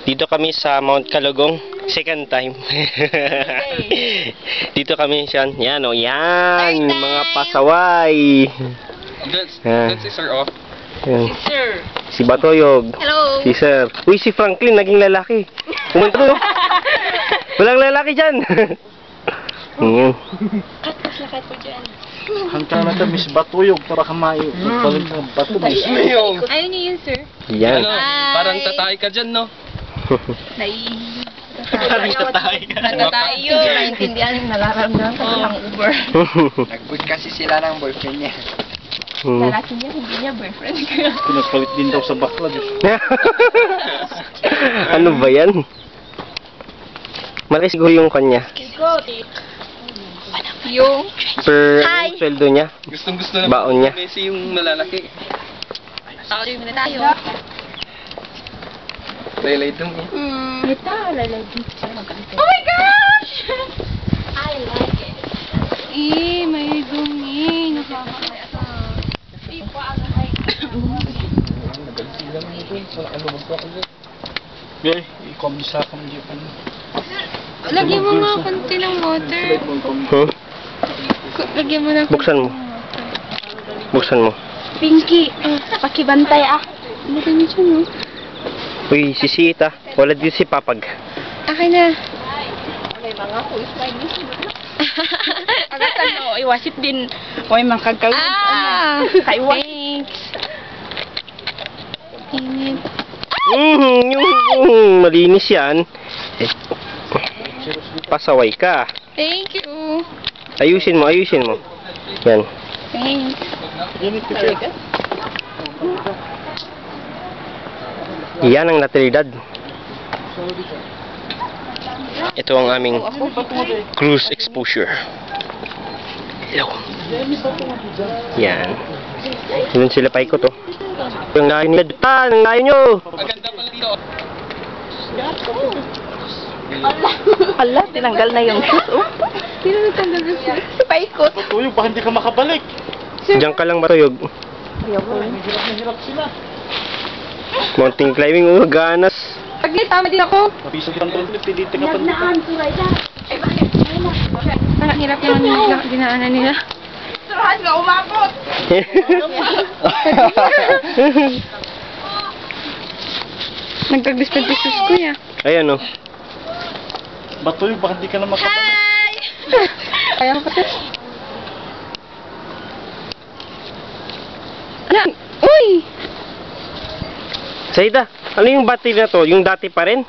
Dito kami sa Mount Kalugong. Second time. Dito kami siya. Yan o, yan. Mga pasaway. That's Sir off. Yan. Sir. Si Batoyog. Hello. Si Sir. Uy, si Franklin, naging lalaki. Pumunta mo. Walang lalaki dyan. Yan. Kat po dyan. Hanggang na kami si Batuyog para kamayo. Balik ng bato na isa. Ayun niyo yun, sir. Yan. Ano, parang tatay ka dyan, no? Parang tatay ka. Natatay yun. Hindi maintindihan yung nararamdaman ko ng Uber. Nag-boot kasi sila ng boyfriend niya. Lalaki niya, hindi niya boyfriend ko. Pinagpalit din daw sa bakla. Ano ba yan? Malaki siguro yung kanya. Yung Per Hi. sweldo niya. Gustong gusto na Baon niya. Messi yung malalaki. sorry muna tayo. Laylay dong eh. Ito, lalagyan. Oh my gosh! I like it. May dumi. Nakakakaya. Hindi po ang Okay, i-komisa kami dito. Lagyan mo nga konti ng water. Hmm? Lagyan mo na Buksan mo. Buksan mo. Pinky, pakibantay Lagyan mo dyan, no? Uy, si Sita. Wala dito si Papag. Akin na. May mga kuis na yun. Agatan mo, iwasit din. Huwag makagawin. Thanks. Init. Yung malinis yan. Eh, pasaway ka. Thank you. Ayusin mo, ayusin mo. Yan. Thanks. Yan ang natalidad. Ito ang aming cruise exposure. Hello. Yan. Yun sila paikot, oh. Yung layo nila. Ang layo nyo! Ang ganda pala dito. Ala, tinanggal na yung shoes, oh. Sino natanggal yung shoes? Paikot. Batuyog, baka hindi ka makabalik. Diyan ka lang matuyog. Hirap na hirap sila. Mountain climbing, oh, ganas. Paglit, tama din ako. Napisag ang triplet, pidite ka pa dito. Ay, bakit? Parang hirap yung dinaanan nila. Surahan nga umabot! Nagtagdis-tagdis ko niya. Ayan, oh. Batuyog, baka hindi ka na makabalik. Kaya ko pati. Alam! Uy! Saida, ano yung battery na to? Yung dati pa rin?